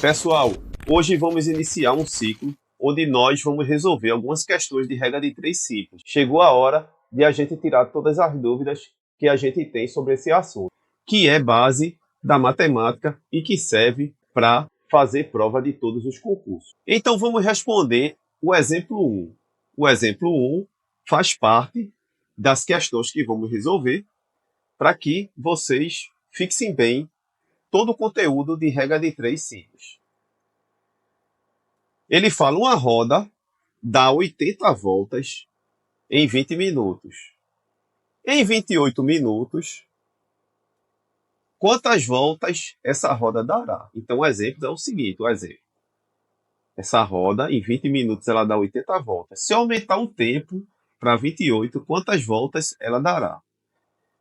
Pessoal, hoje vamos iniciar um ciclo onde nós vamos resolver algumas questões de regra de 3 simples. Chegou a hora de a gente tirar todas as dúvidas que a gente tem sobre esse assunto, que é base da matemática e que serve para fazer prova de todos os concursos. Então vamos responder o exemplo 1. O exemplo 1 faz parte das questões que vamos resolver para que vocês fixem bem todo o conteúdo de regra de 3 simples. Ele fala uma roda dá 80 voltas em 20 minutos. Em 28 minutos, quantas voltas essa roda dará? Então o exemplo é o seguinte, Essa roda, em 20 minutos, ela dá 80 voltas. Se eu aumentar o tempo para 28, quantas voltas ela dará?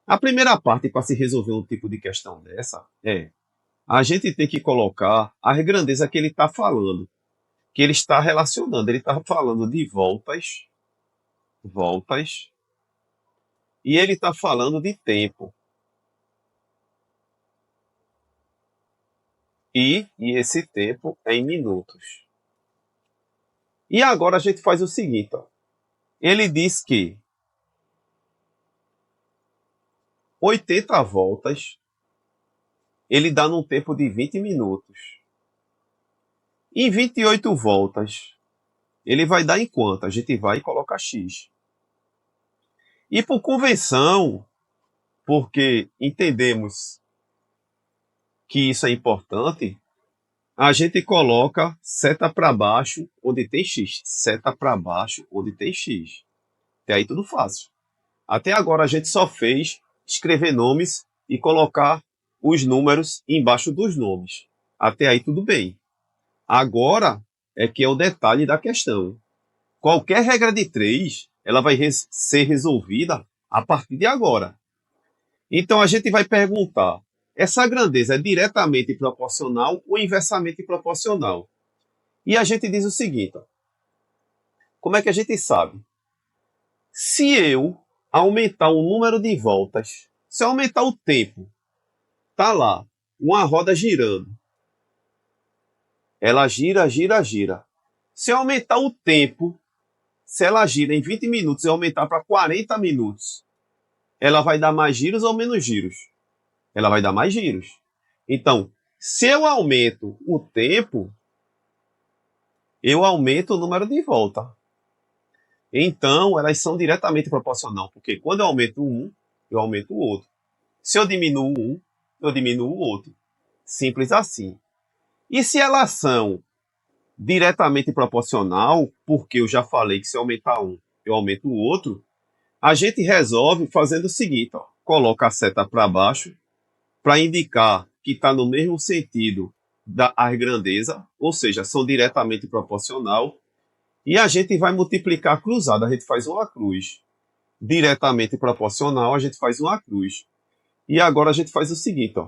A primeira parte para se resolver um tipo de questão dessa a gente tem que colocar a grandeza que ele está falando, que ele está relacionando. Ele está falando de voltas, e ele está falando de tempo. E esse tempo é em minutos. E agora a gente faz o seguinte, ele diz que 80 voltas ele dá num tempo de 20 minutos. Em 28 voltas, ele vai dar em quanto? A gente vai colocar X. E por convenção, porque entendemos que isso é importante, a gente coloca seta para baixo onde tem X. Seta para baixo onde tem X. Até aí tudo fácil. Até agora a gente só fez escrever nomes e colocar os números embaixo dos nomes. Até aí tudo bem. Agora é que é o detalhe da questão. Qualquer regra de 3, ela vai ser resolvida a partir de agora. Então a gente vai perguntar, essa grandeza é diretamente proporcional ou inversamente proporcional? E a gente diz o seguinte, como é que a gente sabe? Se eu aumentar o número de voltas, se eu aumentar o tempo, tá lá, uma roda girando. Ela gira. Se eu aumentar o tempo, se ela gira em 20 minutos e aumentar para 40 minutos, ela vai dar mais giros ou menos giros? Ela vai dar mais giros. Então, se eu aumento o tempo, eu aumento o número de volta. Então, elas são diretamente proporcional, porque quando eu aumento um, eu aumento o outro. Se eu diminuo um, eu diminuo o outro. Simples assim. E se elas são diretamente proporcional, porque eu já falei que se eu aumentar um, eu aumento o outro, a gente resolve fazendo o seguinte, coloca a seta para baixo para indicar que está no mesmo sentido da grandeza, ou seja, são diretamente proporcional, e a gente vai multiplicar cruzado, a gente faz uma cruz. Diretamente proporcional, a gente faz uma cruz. E agora a gente faz o seguinte,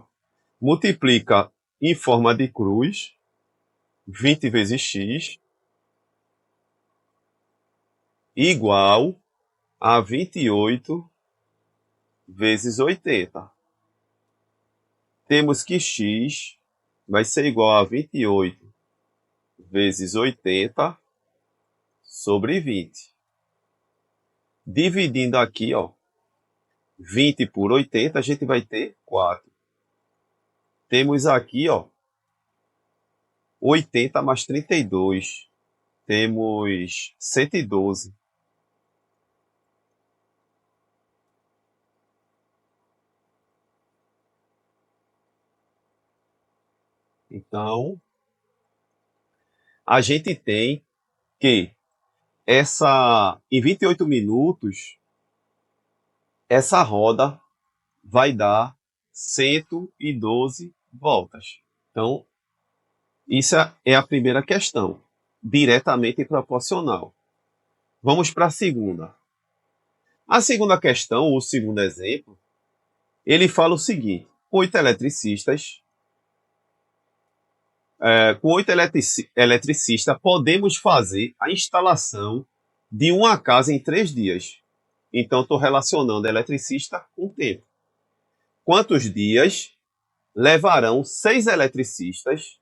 multiplica em forma de cruz, 20 vezes x, igual a 28 vezes 80. Temos que x vai ser igual a 28 vezes 80 sobre 20. Dividindo aqui, 20 por 80, a gente vai ter 4. Temos aqui, 80 mais 32. Temos 112. Então, a gente tem que em 28 minutos, essa roda vai dar 112 voltas. Então, isso é a primeira questão, diretamente proporcional. Vamos para a segunda. A segunda questão, o segundo exemplo, ele fala o seguinte, 8 eletricistas, com 8 eletricistas, podemos fazer a instalação de uma casa em 3 dias. Então, estou relacionando eletricista com tempo. Quantos dias levarão 6 eletricistas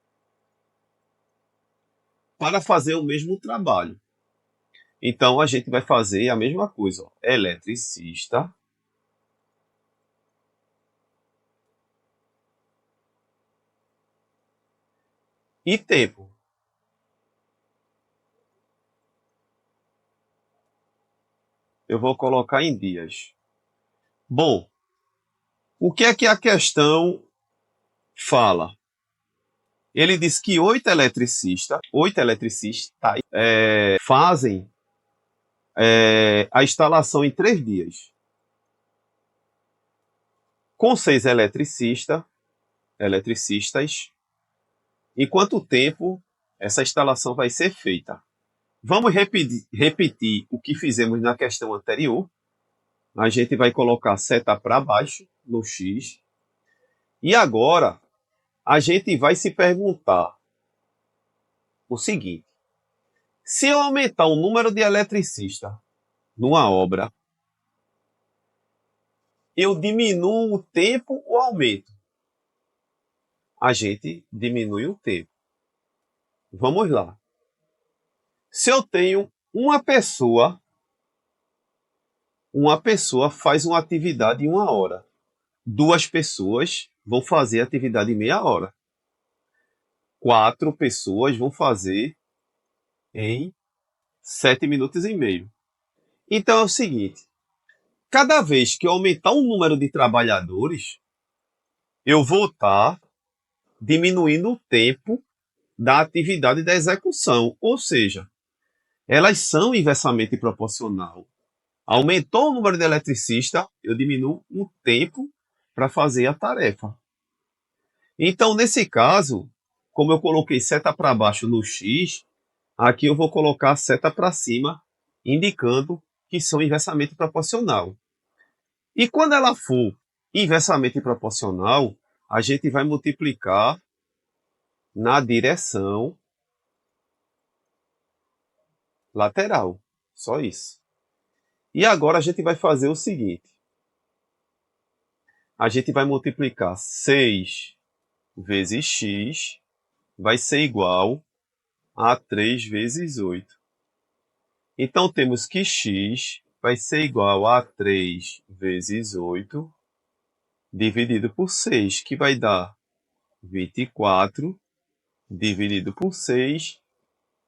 para fazer o mesmo trabalho. Então, a gente vai fazer a mesma coisa. Ó. Eletricista e tempo. Eu vou colocar em dias. Bom, o que é que a questão fala? Ele diz que 8 eletricistas fazem a instalação em 3 dias. Com 6 eletricistas, em quanto tempo essa instalação vai ser feita? Vamos repetir o que fizemos na questão anterior. A gente vai colocar a seta para baixo no X. E agora, a gente vai se perguntar o seguinte. Se eu aumentar o número de eletricistas numa obra, eu diminuo o tempo ou aumento? A gente diminui o tempo. Vamos lá. Se eu tenho uma pessoa faz uma atividade em 1 hora. 2 pessoas vão fazer a atividade em meia hora. 4 pessoas vão fazer em 7 minutos e meio. Então é o seguinte, cada vez que eu aumentar o número de trabalhadores, eu vou estar diminuindo o tempo da atividade da execução. Ou seja, elas são inversamente proporcional. Aumentou o número de eletricistas, eu diminuo o tempo para fazer a tarefa. Então, nesse caso, como eu coloquei seta para baixo no X, aqui eu vou colocar a seta para cima, indicando que são inversamente proporcional. E quando ela for inversamente proporcional, a gente vai multiplicar na direção lateral. Só isso. E agora a gente vai fazer o seguinte. A gente vai multiplicar 6 vezes x vai ser igual a 3 vezes 8. Então, temos que x vai ser igual a 3 vezes 8 dividido por 6, que vai dar 24 dividido por 6.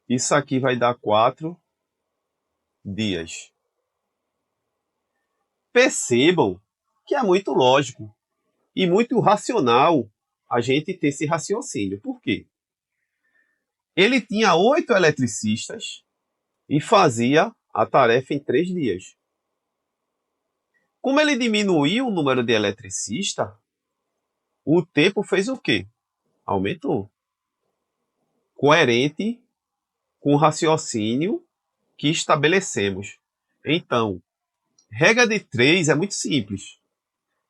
Isso aqui vai dar 4 dias. Percebam que é muito lógico e muito racional a gente ter esse raciocínio. Por quê? Ele tinha 8 eletricistas e fazia a tarefa em 3 dias. Como ele diminuiu o número de eletricistas, o tempo fez o quê? Aumentou. Coerente com o raciocínio que estabelecemos. Então, regra de 3 é muito simples.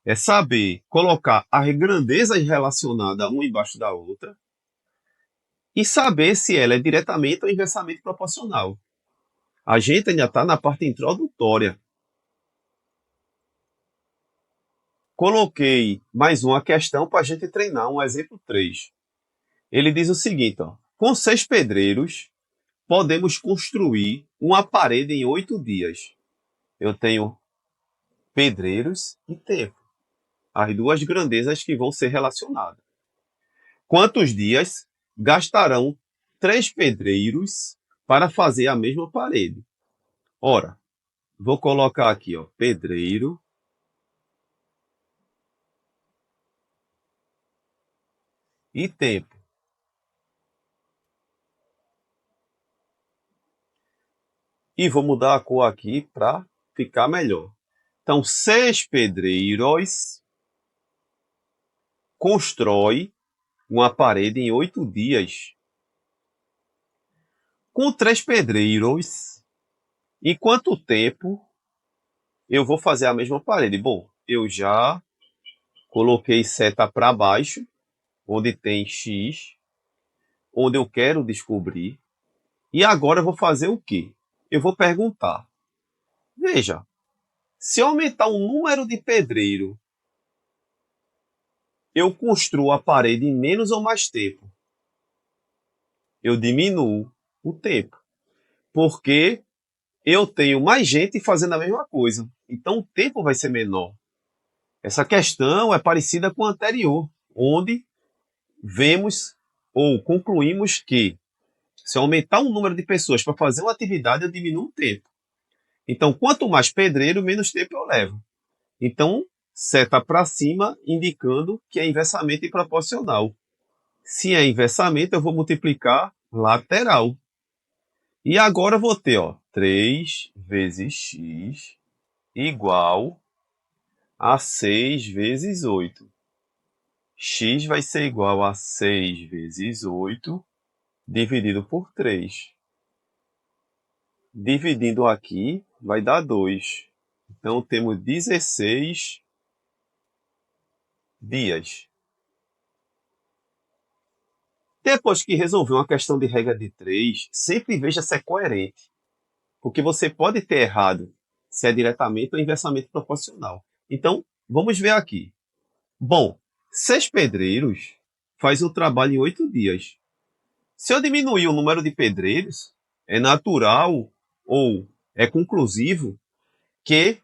É saber colocar as grandezas relacionadas uma embaixo da outra e saber se ela é diretamente ou inversamente proporcional. A gente ainda está na parte introdutória. Coloquei mais uma questão para a gente treinar, um exemplo 3. Ele diz o seguinte, ó, com 6 pedreiros, podemos construir uma parede em 8 dias. Eu tenho pedreiros e tempo. As duas grandezas que vão ser relacionadas. Quantos dias gastarão 3 pedreiros para fazer a mesma parede? Ora, vou colocar aqui, ó, pedreiro e tempo. E vou mudar a cor aqui para ficar melhor. Então, 6 pedreiros constrói uma parede em 8 dias. Com 3 pedreiros, em quanto tempo eu vou fazer a mesma parede? Bom, eu já coloquei seta para baixo, onde tem x, onde eu quero descobrir. E agora eu vou fazer o quê? Eu vou perguntar. Veja, se eu aumentar o número de pedreiro, eu construo a parede em menos ou mais tempo? Eu diminuo. o tempo. Porque eu tenho mais gente fazendo a mesma coisa. Então o tempo vai ser menor. Essa questão é parecida com a anterior, onde vemos ou concluímos que se eu aumentar o número de pessoas para fazer uma atividade, eu diminuo o tempo. Então, quanto mais pedreiro, menos tempo eu levo. Então, seta para cima, indicando que é inversamente proporcional. Se é inversamente, eu vou multiplicar lateral. E agora eu vou ter, 3 vezes x igual a 6 vezes 8. X vai ser igual a 6 vezes 8 dividido por 3. Dividindo aqui, vai dar 2. Então, temos 16 dias. Depois que resolver uma questão de regra de 3, sempre veja se é coerente. Porque você pode ter errado se é diretamente ou inversamente proporcional. Então, vamos ver aqui. Bom, 6 pedreiros faz o trabalho em 8 dias. Se eu diminuir o número de pedreiros, é natural ou é conclusivo que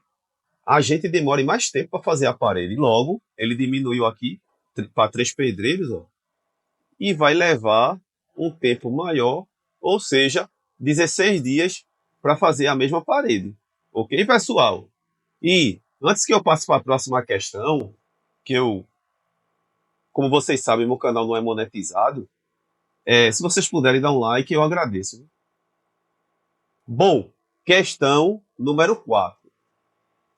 a gente demore mais tempo para fazer a parede. Logo, ele diminuiu aqui para 3 pedreiros, e vai levar um tempo maior, ou seja, 16 dias para fazer a mesma parede. Ok, pessoal? E antes que eu passe para a próxima questão, que como vocês sabem, meu canal não é monetizado, se vocês puderem dar um like, eu agradeço. Bom, questão número 4.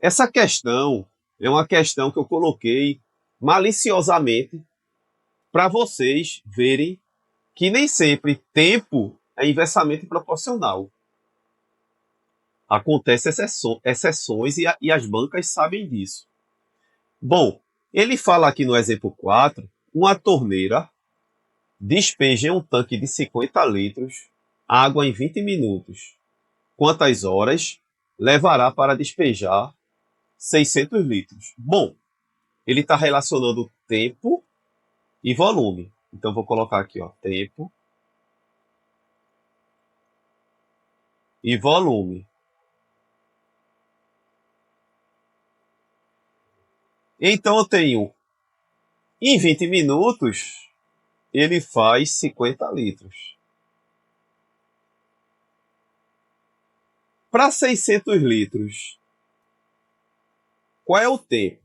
Essa questão é uma questão que eu coloquei maliciosamente para vocês verem que nem sempre tempo é inversamente proporcional. Acontecem exceções e as bancas sabem disso. Bom, ele fala aqui no exemplo 4, uma torneira despeja em um tanque de 50 litros água em 20 minutos. Quantas horas levará para despejar 600 litros? Bom, ele está relacionando tempo e volume. Então, vou colocar aqui, tempo e volume. Então, eu tenho, em 20 minutos, ele faz 50 litros. Para 600 litros, qual é o tempo?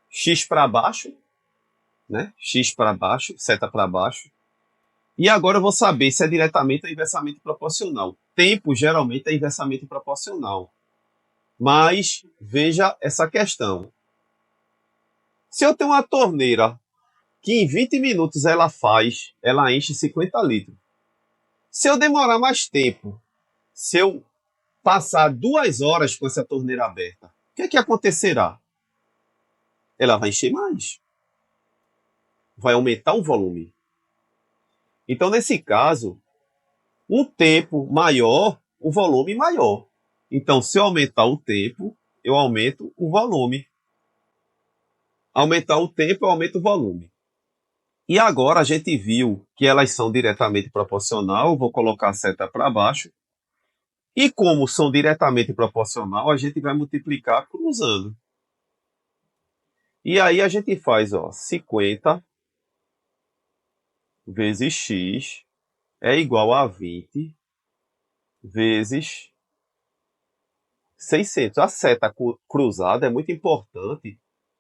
X para baixo, né? X para baixo, seta para baixo. E agora eu vou saber se é diretamente ou inversamente proporcional. Tempo geralmente é inversamente proporcional. Mas veja essa questão. Se eu tenho uma torneira que em 20 minutos ela enche 50 litros. Se eu demorar mais tempo, se eu passar 2 horas com essa torneira aberta, o que acontecerá? Ela vai encher mais. Vai aumentar o volume. Então, nesse caso, um tempo maior, o volume maior. Então, se eu aumentar o tempo, eu aumento o volume. Aumentar o tempo, eu aumento o volume. E agora a gente viu que elas são diretamente proporcional, vou colocar a seta para baixo. E como são diretamente proporcional, a gente vai multiplicar cruzando. E aí a gente faz 50 vezes x é igual a 20 vezes 600. A seta cruzada é muito importante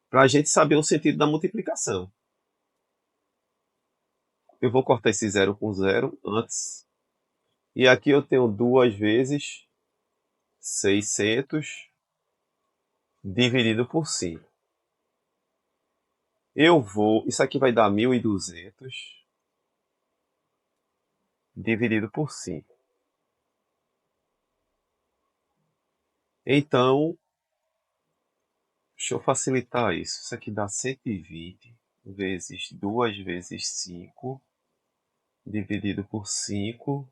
para a gente saber o sentido da multiplicação. Eu vou cortar esse 0 com 0 antes. E aqui eu tenho 2 vezes 600 dividido por 5. Isso aqui vai dar 1.200 dividido por 5. Então, deixa eu facilitar isso. Isso aqui dá 120 vezes 2 vezes 5 dividido por 5.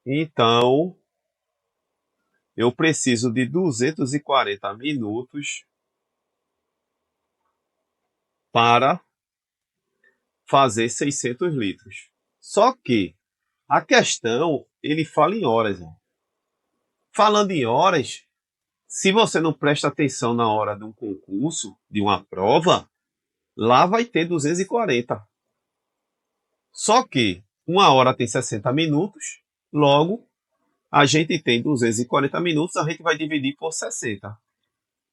Então, eu preciso de 240 minutos para fazer 600 litros. Só que A questão, ele fala em horas. Ó. Falando em horas, se você não presta atenção na hora de um concurso, de uma prova, lá vai ter 240. Só que uma hora tem 60 minutos, logo a gente tem 240 minutos, a gente vai dividir por 60.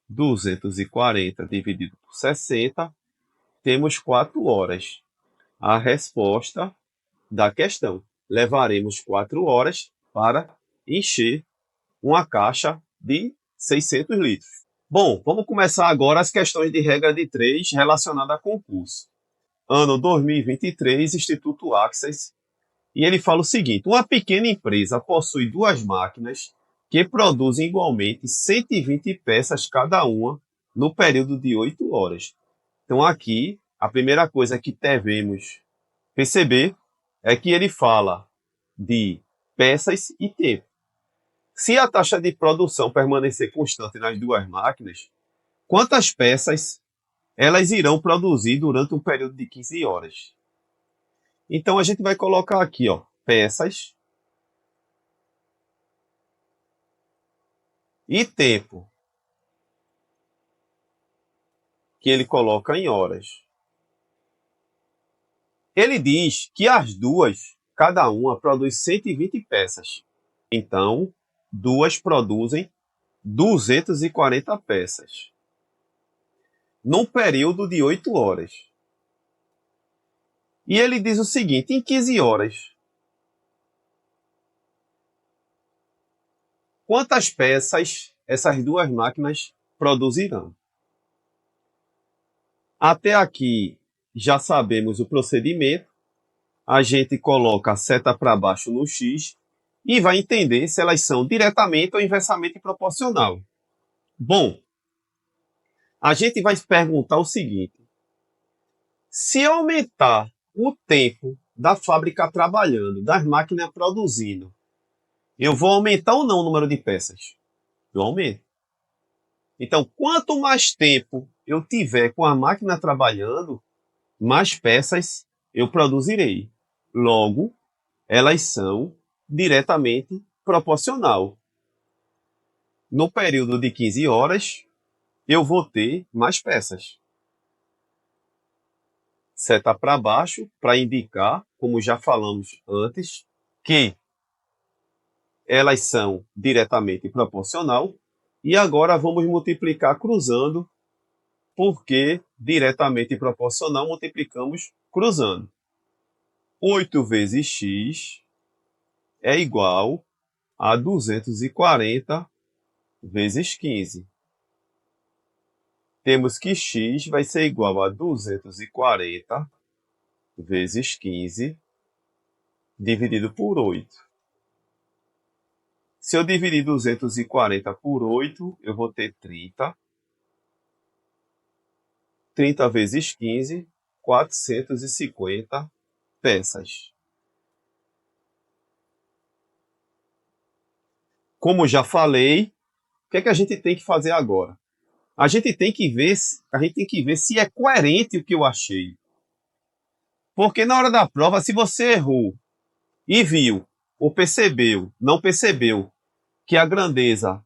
240 dividido por 60, temos 4 horas. A resposta da questão. Levaremos 4 horas para encher uma caixa de 600 litros. Bom, vamos começar agora as questões de regra de 3 relacionadas a concurso. Ano 2023, Instituto Access. E ele fala o seguinte: uma pequena empresa possui duas máquinas que produzem igualmente 120 peças cada uma no período de 8 horas. Então aqui, a primeira coisa que devemos perceber é que ele fala de peças e tempo. Se a taxa de produção permanecer constante nas duas máquinas, quantas peças elas irão produzir durante um período de 15 horas? Então a gente vai colocar aqui, ó, peças e tempo, que ele coloca em horas. Ele diz que as duas, cada uma produz 120 peças. Então, duas produzem 240 peças. Num período de 8 horas. E ele diz o seguinte: em 15 horas, quantas peças essas duas máquinas produzirão? Até aqui já sabemos o procedimento. A gente coloca a seta para baixo no X e vai entender se elas são diretamente ou inversamente proporcional. Bom, a gente vai perguntar o seguinte: se aumentar o tempo da fábrica trabalhando, das máquinas produzindo, eu vou aumentar ou não o número de peças? Eu aumento. Então, quanto mais tempo eu tiver com a máquina trabalhando, mais peças eu produzirei. Logo, elas são diretamente proporcional. No período de 15 horas, eu vou ter mais peças. Seta para baixo para indicar, como já falamos antes, que elas são diretamente proporcional. E agora vamos multiplicar cruzando, porque diretamente proporcional multiplicamos cruzando. 8 vezes x é igual a 240 vezes 15. Temos que x vai ser igual a 240 vezes 15 dividido por 8. Se eu dividir 240 por 8, eu vou ter 30. 30 vezes 15, 450 peças. Como já falei, o que é que a gente tem que fazer agora? A gente tem que ver se é coerente o que eu achei. Porque na hora da prova, se você errou e viu, ou percebeu, não percebeu, que a grandeza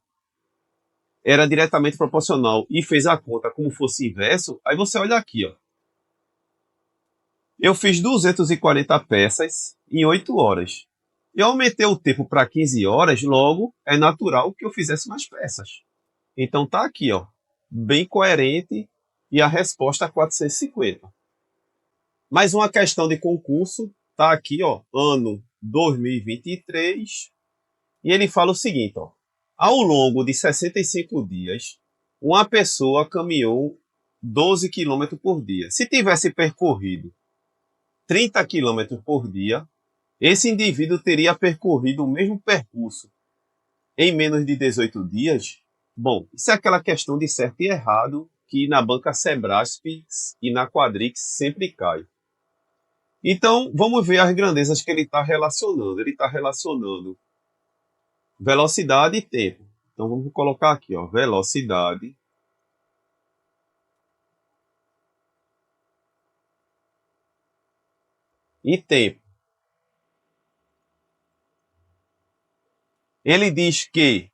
era diretamente proporcional e fez a conta como fosse inverso, aí você olha aqui, ó. Eu fiz 240 peças em 8 horas. Eu aumentei o tempo para 15 horas, logo é natural que eu fizesse mais peças. Então tá aqui, ó, bem coerente e a resposta é 450. Mais uma questão de concurso, tá aqui, ó, ano 2023, e ele fala o seguinte, ó: ao longo de 65 dias, uma pessoa caminhou 12 km por dia. Se tivesse percorrido 30 km por dia, esse indivíduo teria percorrido o mesmo percurso em menos de 18 dias? Bom, isso é aquela questão de certo e errado que na banca Sebrasp e na Quadrix sempre cai. Então, vamos ver as grandezas que ele está relacionando. Ele está relacionando velocidade e tempo. Então, vamos colocar aqui, ó, velocidade e tempo. Ele diz que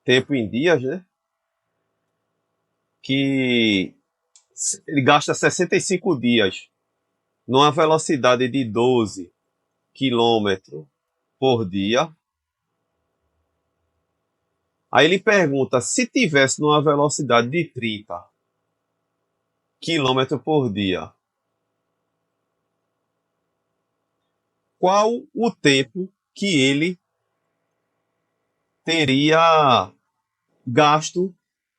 tempo em dias, né? Que ele gasta 65 dias numa velocidade de 12 quilômetros por dia. Aí ele pergunta, se tivesse numa velocidade de 30 quilômetros por dia, qual o tempo que ele teria gasto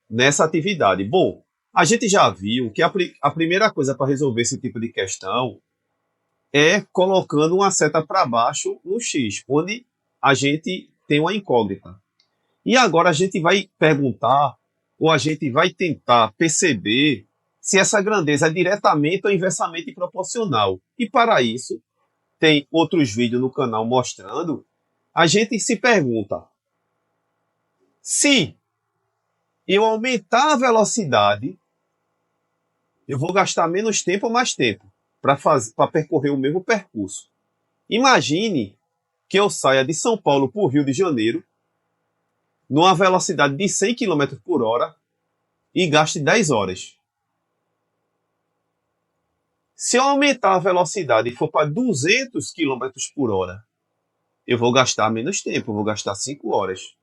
nessa atividade? Bom, a gente já viu que a primeira coisa para resolver esse tipo de questão é colocando uma seta para baixo no X, onde a gente tem uma incógnita. E agora a gente vai perguntar, ou a gente vai tentar perceber se essa grandeza é diretamente ou inversamente proporcional. E para isso, tem outros vídeos no canal mostrando, a gente se pergunta, se eu aumentar a velocidade, eu vou gastar menos tempo ou mais tempo para percorrer o mesmo percurso. Imagine que eu saia de São Paulo para o Rio de Janeiro numa velocidade de 100 km por hora e gaste 10 horas. Se eu aumentar a velocidade e for para 200 km por hora, eu vou gastar menos tempo, eu vou gastar 5 horas.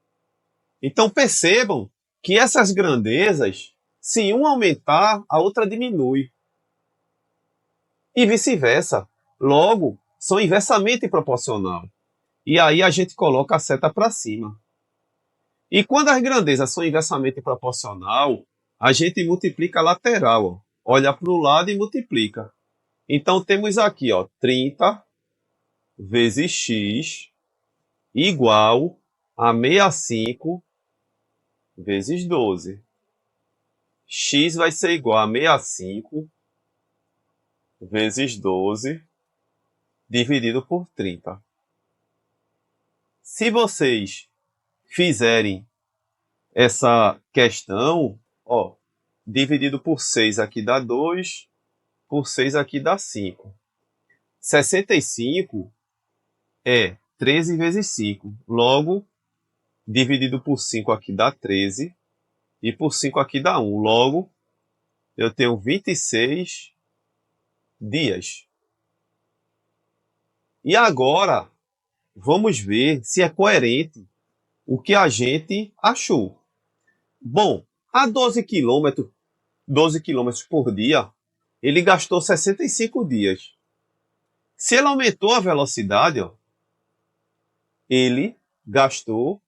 Então percebam que essas grandezas, se uma aumentar, a outra diminui. E vice-versa. Logo, são inversamente proporcional. E aí a gente coloca a seta para cima. E quando as grandezas são inversamente proporcional, a gente multiplica a lateral. Ó. Olha para o lado e multiplica. Então temos aqui, ó, 30 vezes x igual a 65 vezes 12. X vai ser igual a 65 vezes 12 dividido por 30. Se vocês fizerem essa questão, ó, dividido por 6 aqui dá 2, por 6 aqui dá 5. 65 é 13 vezes 5. Logo, dividido por 5 aqui dá 13. E por 5 aqui dá 1. Logo, eu tenho 26 dias. E agora, vamos ver se é coerente o que a gente achou. Bom, a 12 km por dia, ele gastou 65 dias. Se ele aumentou a velocidade, ó, ele gastou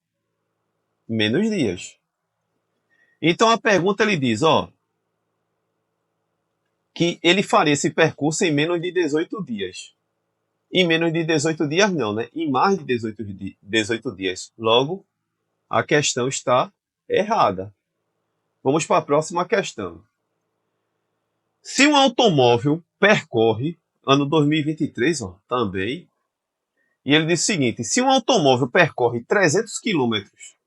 menos dias. Então a pergunta ele diz, ó, que ele faria esse percurso em menos de 18 dias. Em menos de 18 dias não, né? Em mais de 18 dias. Logo, a questão está errada. Vamos para a próxima questão. Se um automóvel percorre, ano 2023, ó, também, e ele diz o seguinte, se um automóvel percorre 300 quilômetros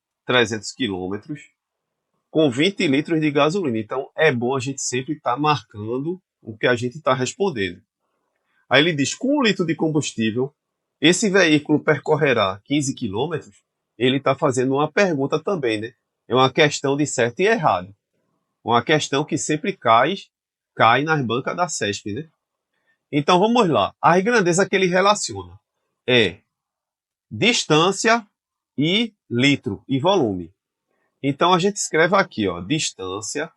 com 20 litros de gasolina, então é bom a gente sempre estar marcando o que a gente está respondendo. Aí ele diz, com 1 litro de combustível, esse veículo percorrerá 15 quilômetros? Ele está fazendo uma pergunta também, né? É uma questão de certo e errado. Uma questão que sempre cai nas bancas da CESP, né? Então vamos lá. As grandezas que ele relaciona é distância e litro e volume. Então a gente escreve aqui, ó, distância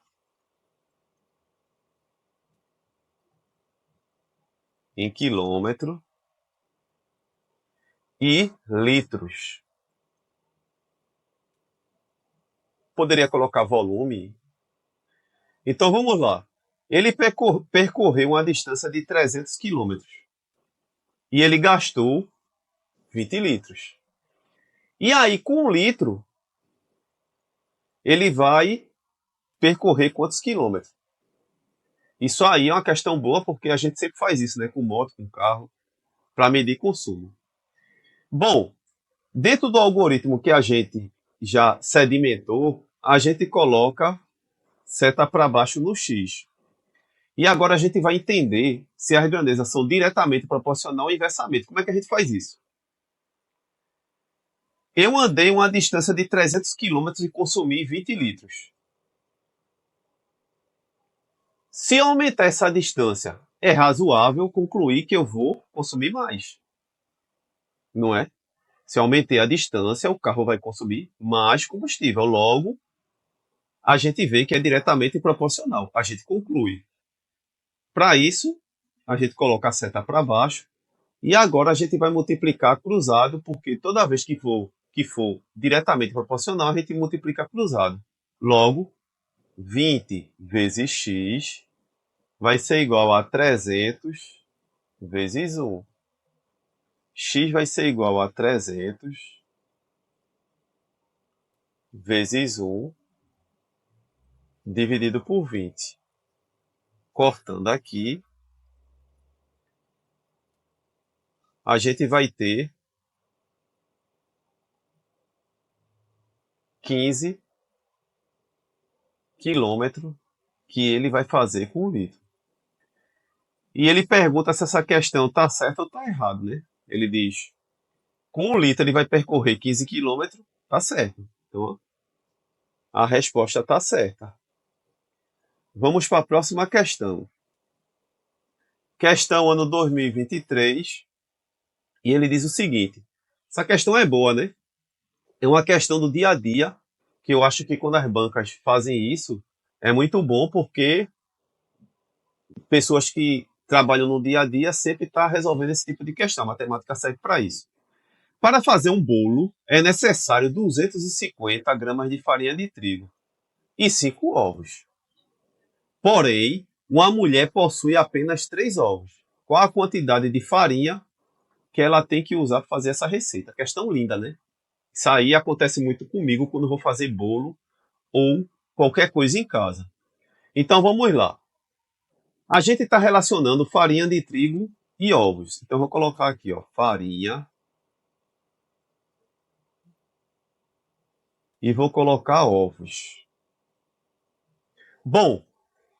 em quilômetro e litros. Poderia colocar volume. Então vamos lá. Ele percorreu uma distância de 300 quilômetros e ele gastou 20 litros. E aí, com 1 litro, ele vai percorrer quantos quilômetros? Isso aí é uma questão boa, porque a gente sempre faz isso, né? Com moto, com carro, para medir consumo. Bom, dentro do algoritmo que a gente já sedimentou, a gente coloca seta para baixo no X. E agora a gente vai entender se as grandezas são diretamente proporcional ou inversamente. Como é que a gente faz isso? Eu andei uma distância de 300 quilômetros e consumi 20 litros. Se eu aumentar essa distância, é razoável concluir que eu vou consumir mais. Não é? Se eu aumentei a distância, o carro vai consumir mais combustível. Logo, a gente vê que é diretamente proporcional. A gente conclui. Para isso, a gente coloca a seta para baixo. E agora a gente vai multiplicar cruzado, porque toda vez que for diretamente proporcional, a gente multiplica cruzado. Logo, 20 vezes x vai ser igual a 300 vezes 1. X vai ser igual a 300 vezes 1 dividido por 20. Cortando aqui, a gente vai ter 15 quilômetros que ele vai fazer com o litro. E ele pergunta se essa questão está certa ou está errada, né? Ele diz, com um litro ele vai percorrer 15 quilômetros, está certo. Então, a resposta está certa. Vamos para a próxima questão. Questão ano 2023. E ele diz o seguinte. Essa questão é boa, né? É uma questão do dia a dia, que eu acho que quando as bancas fazem isso, é muito bom, porque pessoas que trabalham no dia a dia sempre estão resolvendo esse tipo de questão. A matemática serve para isso. Para fazer um bolo, é necessário 250 gramas de farinha de trigo e 5 ovos. Porém, uma mulher possui apenas 3 ovos. Qual a quantidade de farinha que ela tem que usar para fazer essa receita? Questão linda, né? Isso aí acontece muito comigo quando vou fazer bolo ou qualquer coisa em casa. Então vamos lá. A gente está relacionando farinha de trigo e ovos. Então vou colocar aqui, ó, farinha, e vou colocar ovos. Bom,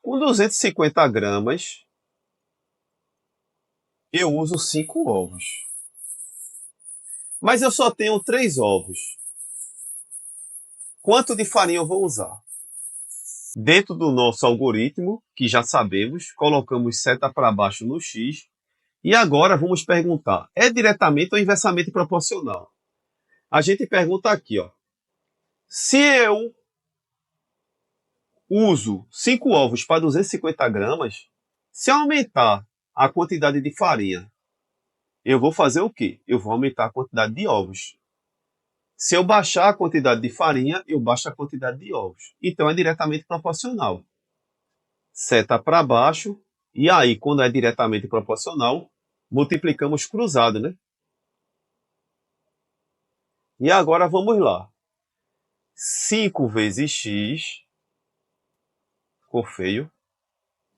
com 250 gramas, eu uso 5 ovos. Mas eu só tenho 3 ovos. Quanto de farinha eu vou usar? Dentro do nosso algoritmo, que já sabemos, colocamos seta para baixo no x. E agora vamos perguntar, é diretamente ou inversamente proporcional? A gente pergunta aqui, ó. Se eu uso 5 ovos para 250 gramas, se eu aumentar a quantidade de farinha, eu vou fazer o quê? Eu vou aumentar a quantidade de ovos. Se eu baixar a quantidade de farinha, eu baixo a quantidade de ovos. Então é diretamente proporcional. Seta para baixo, e aí, quando é diretamente proporcional, multiplicamos cruzado, né? E agora vamos lá. 5 vezes x, ficou feio.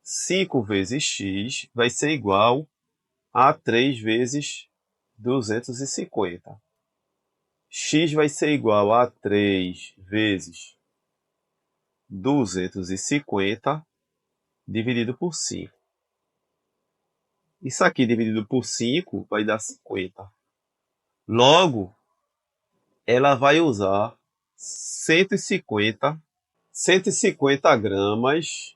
5 vezes x vai ser igual a 3 vezes 250. X vai ser igual a 3 vezes 250 dividido por 5. Isso aqui dividido por 5 vai dar 50. Logo, ela vai usar 150 gramas,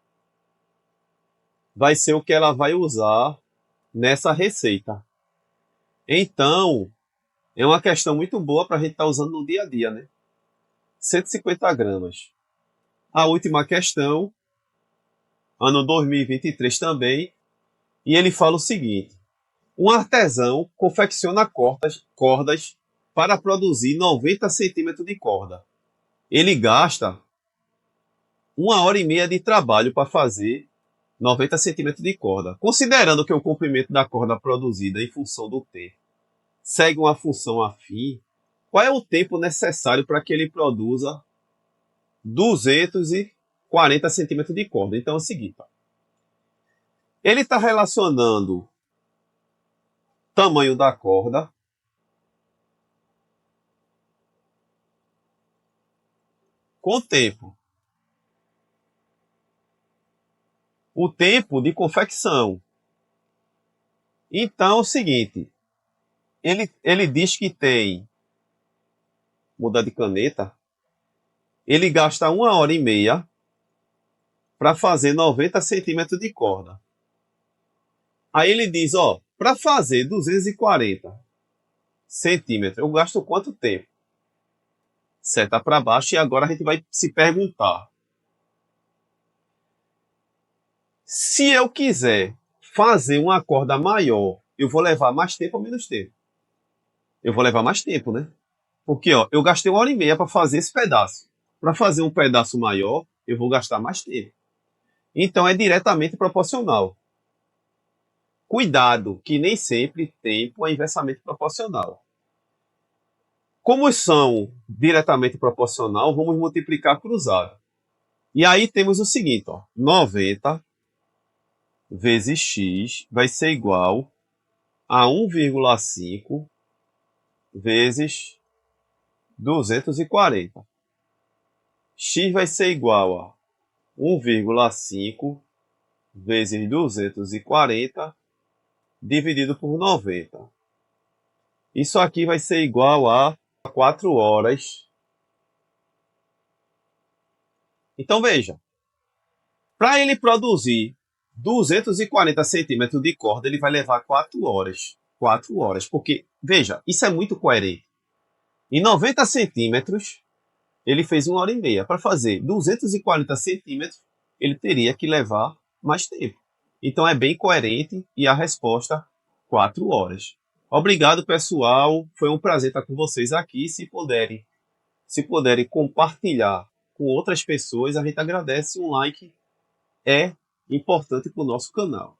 vai ser o que ela vai usar nessa receita. Então, é uma questão muito boa para a gente estar usando no dia a dia, né? 150 gramas. A última questão, ano 2023 também, e ele fala o seguinte: um artesão confecciona cordas para produzir 90 centímetros de corda. Ele gasta 1 hora e meia de trabalho para fazer 90 centímetros de corda. Considerando que o comprimento da corda produzida em função do tempo segue uma função afim, qual é o tempo necessário para que ele produza 240 centímetros de corda? Então é o seguinte, ó. Ele está relacionando o tamanho da corda com o tempo. o tempo de confecção. Então, é o seguinte, ele diz que tem, mudar de caneta, ele gasta 1 hora e meia para fazer 90 centímetros de corda. Aí ele diz, ó, para fazer 240 centímetros, eu gasto quanto tempo? Seta para baixo e agora a gente vai se perguntar. Se eu quiser fazer uma corda maior, eu vou levar mais tempo ou menos tempo? Eu vou levar mais tempo, né? Porque ó, eu gastei 1 hora e meia para fazer esse pedaço. Para fazer um pedaço maior, eu vou gastar mais tempo. Então é diretamente proporcional. Cuidado, que nem sempre tempo é inversamente proporcional. Como são diretamente proporcional, vamos multiplicar cruzado. E aí temos o seguinte, ó, 90 vezes x vai ser igual a 1,5 vezes 240. X vai ser igual a 1,5 vezes 240 dividido por 90. Isso aqui vai ser igual a 4 horas. Então veja, para ele produzir 240 centímetros de corda, ele vai levar 4 horas. 4 horas, porque, veja, isso é muito coerente. Em 90 centímetros, ele fez 1 hora e meia. Para fazer 240 centímetros, ele teria que levar mais tempo. Então é bem coerente e a resposta, 4 horas. Obrigado, pessoal. Foi um prazer estar com vocês aqui. Se puderem compartilhar com outras pessoas, a gente agradece. Um like é importante para o nosso canal.